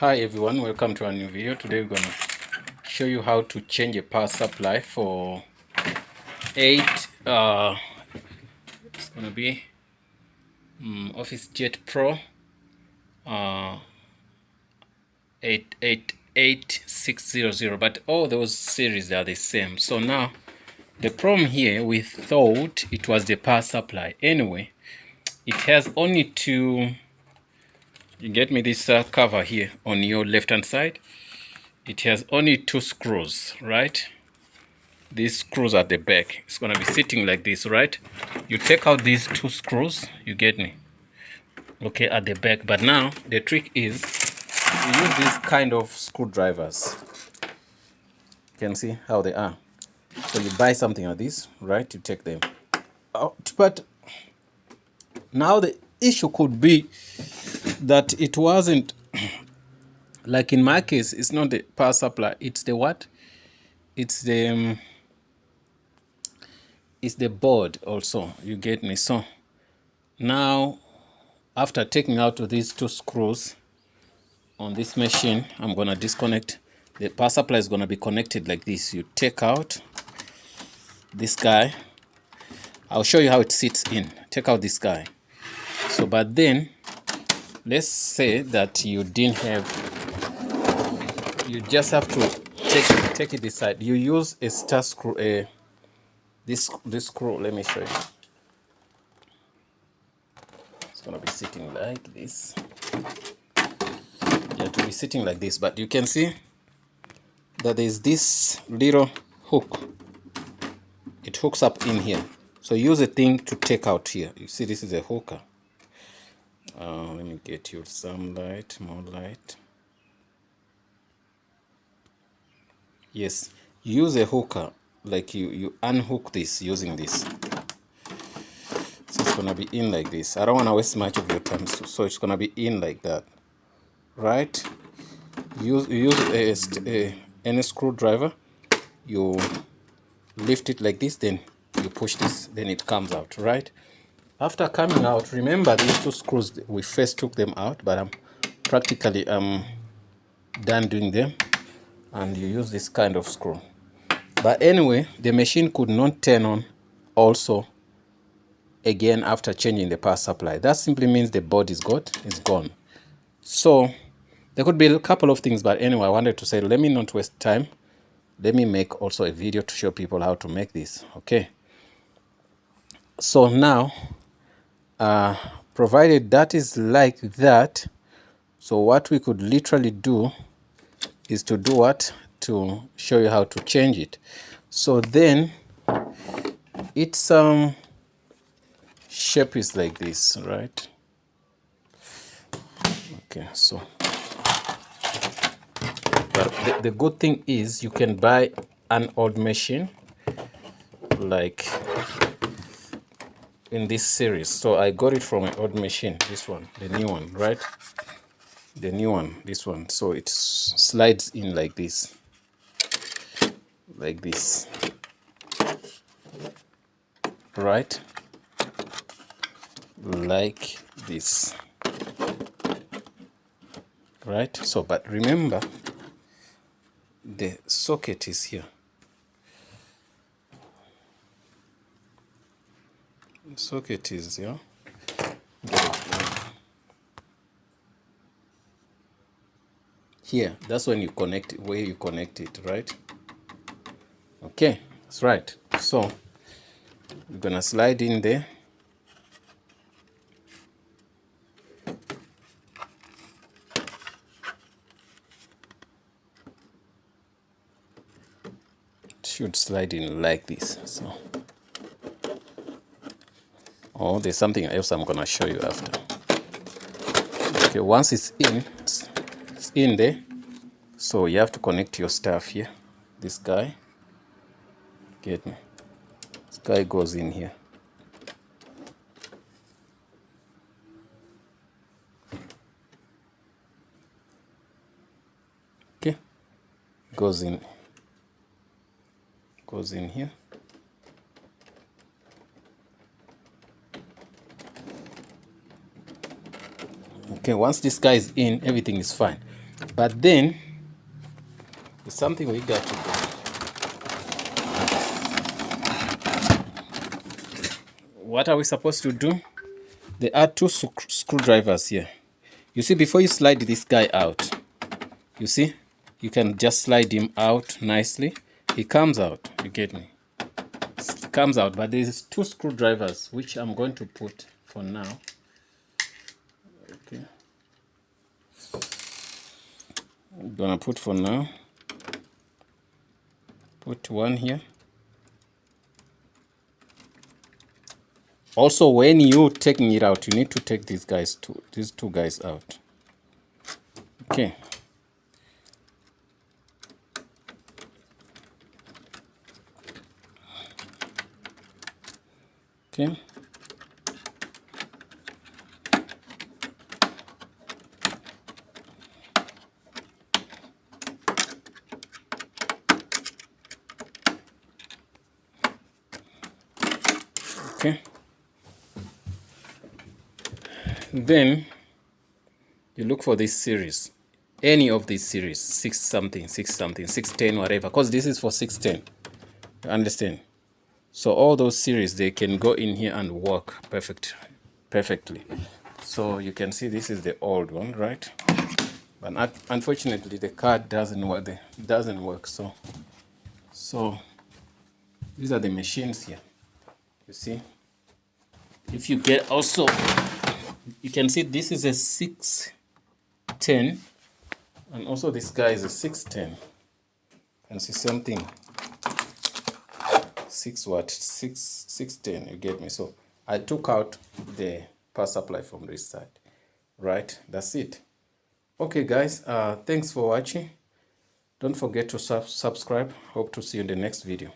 Hi everyone, welcome to a new video. Today we're gonna show you how to change a power supply for 8 it's gonna be OfficeJet Pro 88600, but all those series are the same. So now the problem here, we thought it was the power supply. Anyway, it has only two. You get me this cover here on your left hand side. It has only two screws, right? These screws at the back. It's gonna be sitting like this, right? You take out these two screws, you get me? Okay, at the back. But now the trick is you use these kind of screwdrivers. You can see how they are. So you buy something like this, right? You take them out. But now the issue could be that it wasn't like in my case, it's not the power supply, it's the what? It's the board also, you get me? So now after taking out these two screws on this machine, I'm gonna disconnect. The power supply is gonna be connected like this. You take out this guy. I'll show you how it sits in. Take out this guy. So but then let's say that you didn't have, you just have to take it this side. You use a star screw, this screw. Let me show you. It's gonna be sitting like this. You have to be sitting like this, but you can see that there's this little hook. It hooks up in here. So use a thing to take out here. You see, this is a hooker. Let me get you some light, more light. Yes, use a hooker, like you unhook this using this. So it's gonna be in like this. I don't want to waste much of your time, so it's gonna be in like that, right? Use any screwdriver. You lift it like this, then you push this, then it comes out, right? After coming out, remember these two screws, we first took them out, but I'm practically done doing them, and you use this kind of screw. But anyway, the machine could not turn on also again after changing the power supply. That simply means the board is gone. So there could be a couple of things, but anyway, I wanted to say, let me not waste time. Let me make also a video to show people how to make this. Okay, so now provided that is like that, so what we could literally do is to do what? To show you how to change it. So then its shape is like this, right? Okay, so but the good thing is you can buy an old machine like in this series. So I got it from an old machine, this one, the new one, right? The new one, this one. So it slides in like this, right? Like this, right? So but remember, the socket is here. The socket is here. Here, that's when you connect it, where you connect it, right? Okay, that's right. So we're gonna slide in there. It should slide in like this. So, oh, there's something else I'm gonna show you after. Okay, once it's in there. So you have to connect your stuff here. This guy, get me? This guy goes in here. Okay, goes in here. Okay, once this guy is in, everything is fine. But then there's something we got to do. What are we supposed to do? There are two screwdrivers here. You see, before you slide this guy out, you see, you can just slide him out nicely. He comes out, you get me? It comes out, but there's two screwdrivers which I'm going to put for now. Okay. I'm gonna put for now. Put one here. Also, when you're taking it out, you need to take these two guys out. Okay. Okay. Okay. Then you look for this series, any of these series, 6 something, 6 something, 610, whatever, because this is for 610. You understand? So all those series, they can go in here and work perfectly. So you can see this is the old one, right? But unfortunately, the card doesn't work. So these are the machines here. You see, if you get also, you can see this is a 610, and also this guy is a 610. You can see something. 610, you get me? So I took out the power supply from this side, right? That's it. Okay guys, thanks for watching. Don't forget to subscribe. Hope to see you in the next video.